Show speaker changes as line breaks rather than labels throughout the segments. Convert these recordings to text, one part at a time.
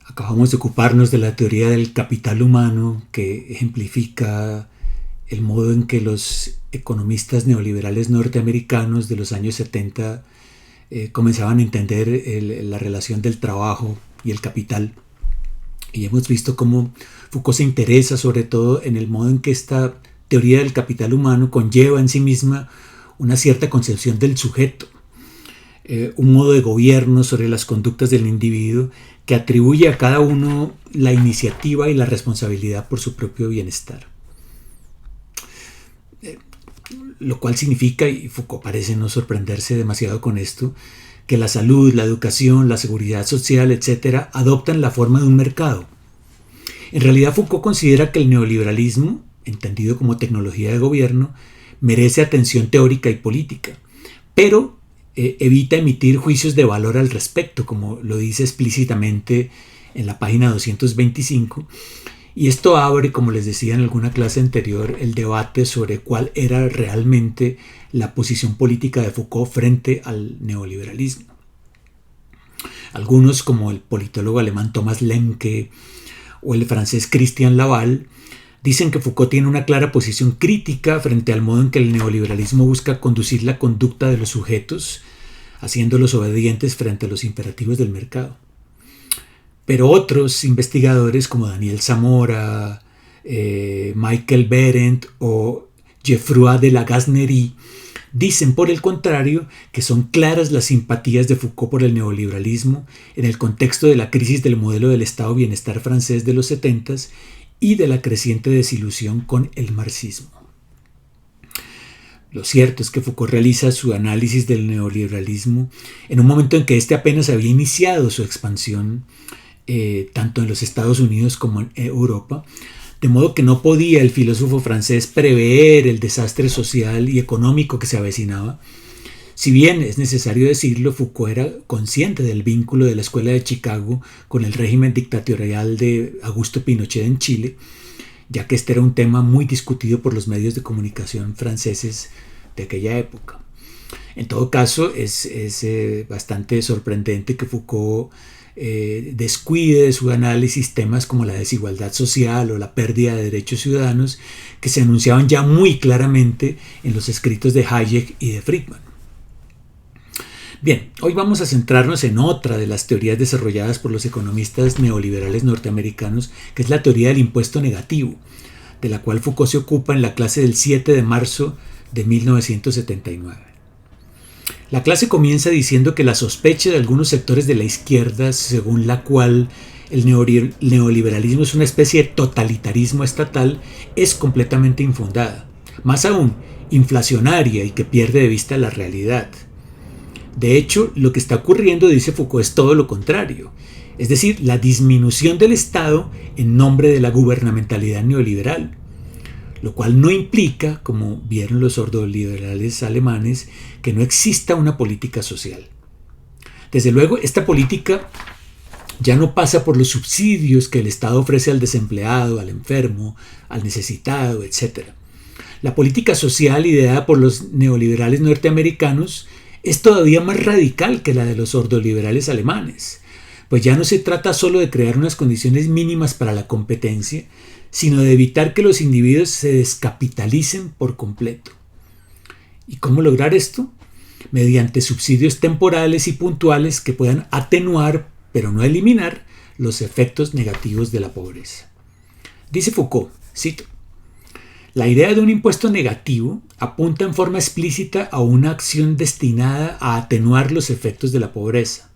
Acabamos de ocuparnos de la teoría del capital humano, que ejemplifica el modo en que los economistas neoliberales norteamericanos de los años 70 comenzaban a entender la relación del trabajo y el capital. Y hemos visto cómo Foucault se interesa sobre todo en el modo en que esta teoría del capital humano conlleva en sí misma una cierta concepción del sujeto, un modo de gobierno sobre las conductas del individuo que atribuye a cada uno la iniciativa y la responsabilidad por su propio bienestar. Lo cual significa, y Foucault parece no sorprenderse demasiado con esto, que la salud, la educación, la seguridad social, etc., adoptan la forma de un mercado. En realidad, Foucault considera que el neoliberalismo, entendido como tecnología de gobierno, merece atención teórica y política, pero evita emitir juicios de valor al respecto, como lo dice explícitamente en la página 225, y esto abre, como les decía en alguna clase anterior, el debate sobre cuál era realmente la posición política de Foucault frente al neoliberalismo. Algunos, como el politólogo alemán Thomas Lemke o el francés Christian Laval, dicen que Foucault tiene una clara posición crítica frente al modo en que el neoliberalismo busca conducir la conducta de los sujetos, haciéndolos obedientes frente a los imperativos del mercado. Pero otros investigadores como Daniel Zamora, Michael Berendt o Geoffroy de la Gasnerie dicen, por el contrario, que son claras las simpatías de Foucault por el neoliberalismo en el contexto de la crisis del modelo del Estado bienestar francés de los 70s y de la creciente desilusión con el marxismo. Lo cierto es que Foucault realiza su análisis del neoliberalismo en un momento en que éste apenas había iniciado su expansión, tanto en los Estados Unidos como en Europa, de modo que no podía el filósofo francés prever el desastre social y económico que se avecinaba. Si bien es necesario decirlo, Foucault era consciente del vínculo de la Escuela de Chicago con el régimen dictatorial de Augusto Pinochet en Chile, ya que este era un tema muy discutido por los medios de comunicación franceses de aquella época. En todo caso, es bastante sorprendente que Foucault descuide de su análisis temas como la desigualdad social o la pérdida de derechos ciudadanos que se anunciaban ya muy claramente en los escritos de Hayek y de Friedman. Bien, hoy vamos a centrarnos en otra de las teorías desarrolladas por los economistas neoliberales norteamericanos, que es la teoría del impuesto negativo, de la cual Foucault se ocupa en la clase del 7 de marzo de 1979. La clase comienza diciendo que la sospecha de algunos sectores de la izquierda, según la cual el neoliberalismo es una especie de totalitarismo estatal, es completamente infundada. Más aún, inflacionaria y que pierde de vista la realidad. De hecho, lo que está ocurriendo, dice Foucault, es todo lo contrario. Es decir, la disminución del Estado en nombre de la gubernamentalidad neoliberal. Lo cual no implica, como vieron los ordoliberales alemanes, que no exista una política social. Desde luego, esta política ya no pasa por los subsidios que el Estado ofrece al desempleado, al enfermo, al necesitado, etc. La política social ideada por los neoliberales norteamericanos es todavía más radical que la de los ordoliberales alemanes, pues ya no se trata solo de crear unas condiciones mínimas para la competencia, sino de evitar que los individuos se descapitalicen por completo. ¿Y cómo lograr esto? Mediante subsidios temporales y puntuales que puedan atenuar, pero no eliminar, los efectos negativos de la pobreza. Dice Foucault, cito: la idea de un impuesto negativo apunta en forma explícita a una acción destinada a atenuar los efectos de la pobreza.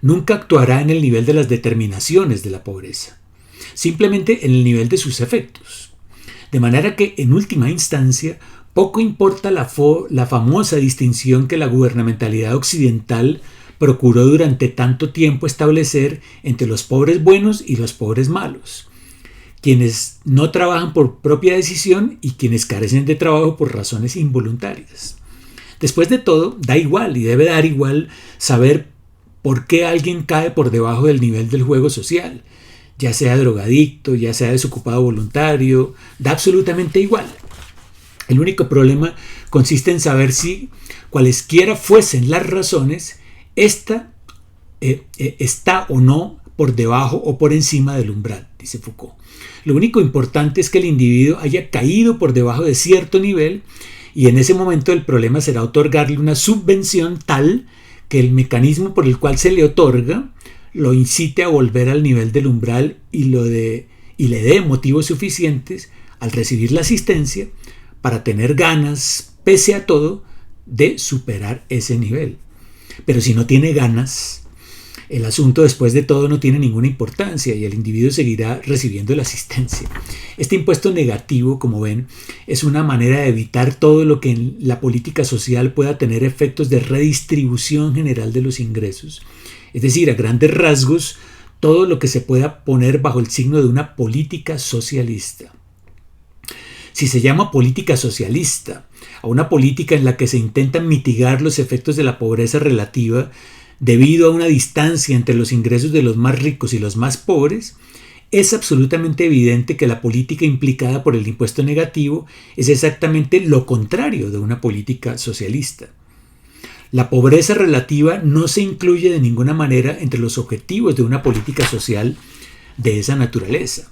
Nunca actuará en el nivel de las determinaciones de la pobreza, simplemente en el nivel de sus efectos. De manera que, en última instancia, poco importa la famosa distinción que la gubernamentalidad occidental procuró durante tanto tiempo establecer entre los pobres buenos y los pobres malos, quienes no trabajan por propia decisión y quienes carecen de trabajo por razones involuntarias. Después de todo, da igual y debe dar igual saber por qué alguien cae por debajo del nivel del juego social, ya sea drogadicto, ya sea desocupado voluntario, da absolutamente igual. El único problema consiste en saber si, cualesquiera fuesen las razones, esta está o no por debajo o por encima del umbral, dice Foucault. Lo único importante es que el individuo haya caído por debajo de cierto nivel y en ese momento el problema será otorgarle una subvención tal que el mecanismo por el cual se le otorga lo incite a volver al nivel del umbral y le dé motivos suficientes al recibir la asistencia para tener ganas, pese a todo, de superar ese nivel. Pero si no tiene ganas, el asunto después de todo no tiene ninguna importancia y el individuo seguirá recibiendo la asistencia. Este impuesto negativo, como ven, es una manera de evitar todo lo que en la política social pueda tener efectos de redistribución general de los ingresos. Es decir, a grandes rasgos, todo lo que se pueda poner bajo el signo de una política socialista. Si se llama política socialista a una política en la que se intentan mitigar los efectos de la pobreza relativa debido a una distancia entre los ingresos de los más ricos y los más pobres, es absolutamente evidente que la política implicada por el impuesto negativo es exactamente lo contrario de una política socialista. La pobreza relativa no se incluye de ninguna manera entre los objetivos de una política social de esa naturaleza.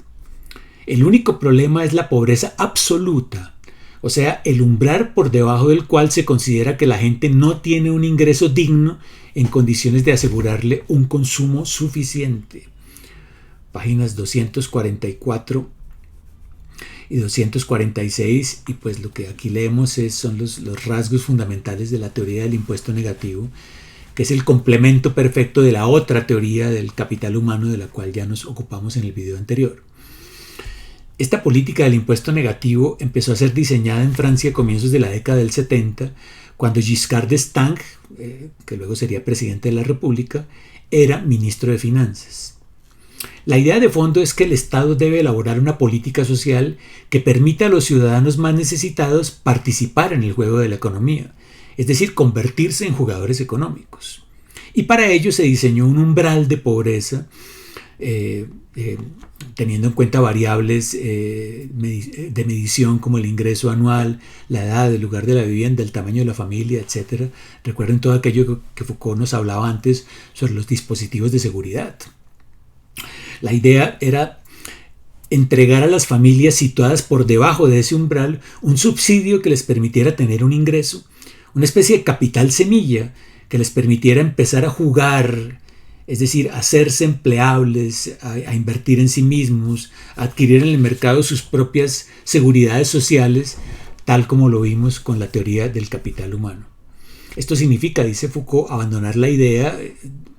El único problema es la pobreza absoluta, o sea, el umbral por debajo del cual se considera que la gente no tiene un ingreso digno en condiciones de asegurarle un consumo suficiente. Páginas 244 y 246, y pues lo que aquí leemos son los rasgos fundamentales de la teoría del impuesto negativo, que es el complemento perfecto de la otra teoría del capital humano de la cual ya nos ocupamos en el video anterior. Esta política del impuesto negativo empezó a ser diseñada en Francia a comienzos de la década del 70, cuando Giscard d'Estaing, que luego sería presidente de la República, era ministro de Finanzas. La idea de fondo es que el Estado debe elaborar una política social que permita a los ciudadanos más necesitados participar en el juego de la economía, es decir, convertirse en jugadores económicos. Y para ello se diseñó un umbral de pobreza, teniendo en cuenta variables de medición como el ingreso anual, la edad, el lugar de la vivienda, el tamaño de la familia, etc. Recuerden todo aquello que Foucault nos hablaba antes sobre los dispositivos de seguridad. La idea era entregar a las familias situadas por debajo de ese umbral un subsidio que les permitiera tener un ingreso, una especie de capital semilla que les permitiera empezar a jugar, es decir, hacerse empleables, a invertir en sí mismos, a adquirir en el mercado sus propias seguridades sociales, tal como lo vimos con la teoría del capital humano. Esto significa, dice Foucault, abandonar la idea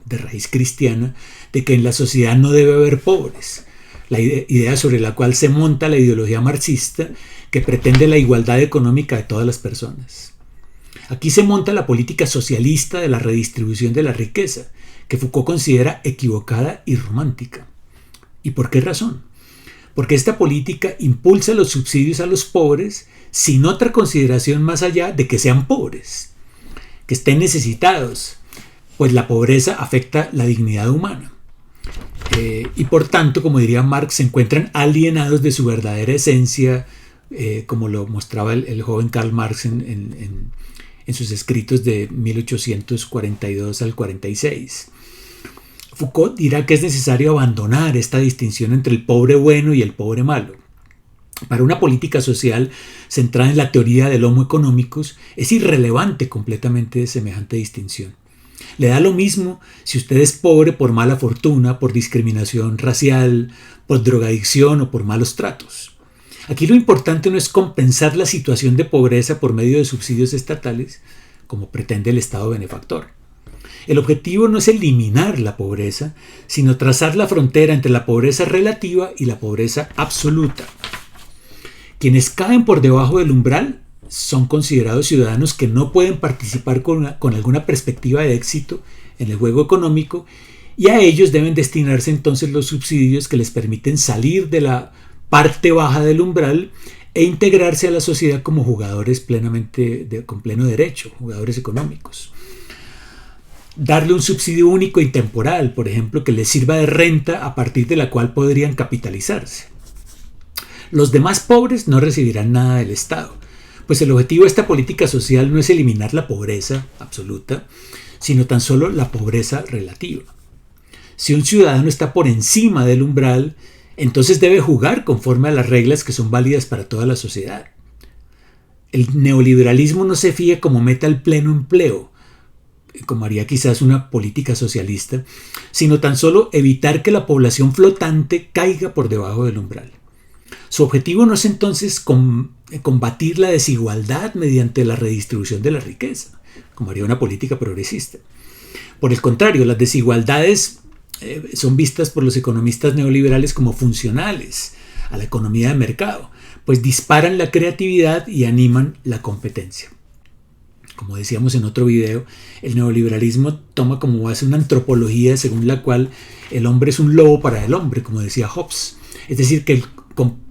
de raíz cristiana de que en la sociedad no debe haber pobres, la idea sobre la cual se monta la ideología marxista que pretende la igualdad económica de todas las personas. Aquí se monta la política socialista de la redistribución de la riqueza, que Foucault considera equivocada y romántica. ¿Y por qué razón? Porque esta política impulsa los subsidios a los pobres sin otra consideración más allá de que sean pobres, que estén necesitados, pues la pobreza afecta la dignidad humana. Y por tanto, como diría Marx, se encuentran alienados de su verdadera esencia, como lo mostraba el joven Karl Marx en sus escritos de 1842 al 46. Foucault dirá que es necesario abandonar esta distinción entre el pobre bueno y el pobre malo. Para una política social centrada en la teoría del homo economicus, es irrelevante completamente semejante distinción. Le da lo mismo si usted es pobre por mala fortuna, por discriminación racial, por drogadicción o por malos tratos. Aquí lo importante no es compensar la situación de pobreza por medio de subsidios estatales, como pretende el Estado benefactor. El objetivo no es eliminar la pobreza, sino trazar la frontera entre la pobreza relativa y la pobreza absoluta. Quienes caen por debajo del umbral son considerados ciudadanos que no pueden participar con alguna perspectiva de éxito en el juego económico, y a ellos deben destinarse entonces los subsidios que les permiten salir de la parte baja del umbral e integrarse a la sociedad como jugadores con pleno derecho, jugadores económicos. Darle un subsidio único y temporal, por ejemplo, que les sirva de renta a partir de la cual podrían capitalizarse. Los demás pobres no recibirán nada del Estado, pues el objetivo de esta política social no es eliminar la pobreza absoluta, sino tan solo la pobreza relativa. Si un ciudadano está por encima del umbral, entonces debe jugar conforme a las reglas que son válidas para toda la sociedad. El neoliberalismo no se fía como meta el pleno empleo, como haría quizás una política socialista, sino tan solo evitar que la población flotante caiga por debajo del umbral. Su objetivo no es entonces combatir la desigualdad mediante la redistribución de la riqueza, como haría una política progresista. Por el contrario, las desigualdades son vistas por los economistas neoliberales como funcionales a la economía de mercado, pues disparan la creatividad y animan la competencia. Como decíamos en otro video, el neoliberalismo toma como base una antropología según la cual el hombre es un lobo para el hombre, como decía Hobbes. Es decir, que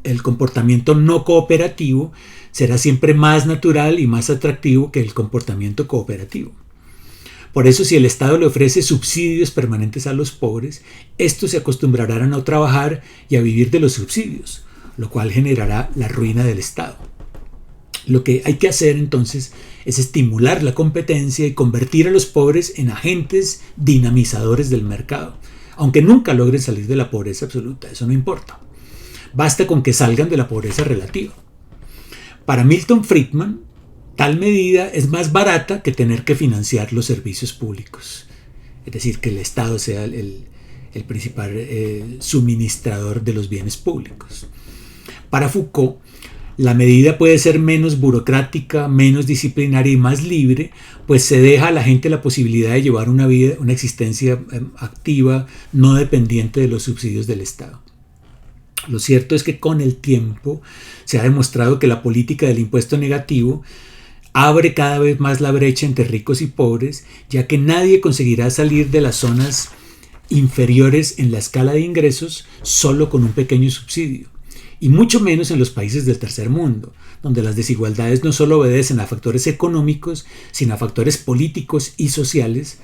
el comportamiento no cooperativo será siempre más natural y más atractivo que el comportamiento cooperativo. Por eso, si el Estado le ofrece subsidios permanentes a los pobres, estos se acostumbrarán a no trabajar y a vivir de los subsidios, lo cual generará la ruina del Estado. Lo que hay que hacer entonces es estimular la competencia y convertir a los pobres en agentes dinamizadores del mercado, aunque nunca logren salir de la pobreza absoluta, eso no importa. Basta con que salgan de la pobreza relativa. Para Milton Friedman, tal medida es más barata que tener que financiar los servicios públicos, es decir, que el Estado sea el principal suministrador de los bienes públicos. Para Foucault, la medida puede ser menos burocrática, menos disciplinaria y más libre, pues se deja a la gente la posibilidad de llevar una existencia activa, no dependiente de los subsidios del Estado. Lo cierto es que con el tiempo se ha demostrado que la política del impuesto negativo abre cada vez más la brecha entre ricos y pobres, ya que nadie conseguirá salir de las zonas inferiores en la escala de ingresos solo con un pequeño subsidio. Y mucho menos en los países del tercer mundo, donde las desigualdades no solo obedecen a factores económicos, sino a factores políticos y sociales,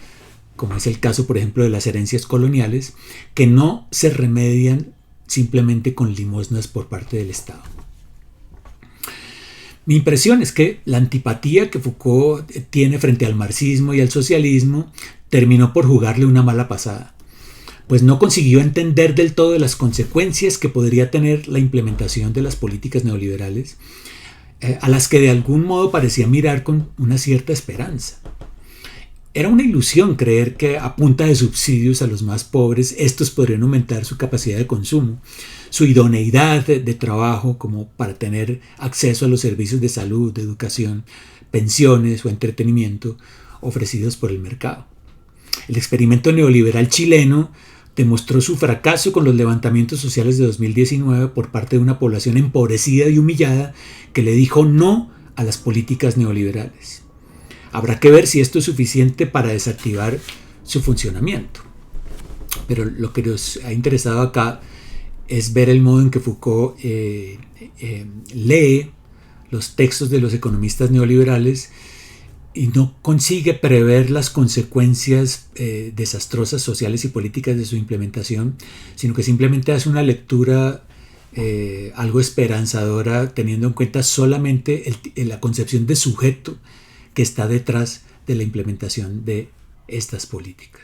como es el caso, por ejemplo, de las herencias coloniales, que no se remedian simplemente con limosnas por parte del Estado. Mi impresión es que la antipatía que Foucault tiene frente al marxismo y al socialismo terminó por jugarle una mala pasada, pues no consiguió entender del todo las consecuencias que podría tener la implementación de las políticas neoliberales, a las que de algún modo parecía mirar con una cierta esperanza. Era una ilusión creer que a punta de subsidios a los más pobres estos podrían aumentar su capacidad de consumo, su idoneidad de trabajo como para tener acceso a los servicios de salud, de educación, pensiones o entretenimiento ofrecidos por el mercado. El experimento neoliberal chileno demostró su fracaso con los levantamientos sociales de 2019 por parte de una población empobrecida y humillada que le dijo no a las políticas neoliberales. Habrá que ver si esto es suficiente para desactivar su funcionamiento. Pero lo que nos ha interesado acá es ver el modo en que Foucault lee los textos de los economistas neoliberales y no consigue prever las consecuencias desastrosas sociales y políticas de su implementación, sino que simplemente hace una lectura algo esperanzadora, teniendo en cuenta solamente la concepción de sujeto que está detrás de la implementación de estas políticas.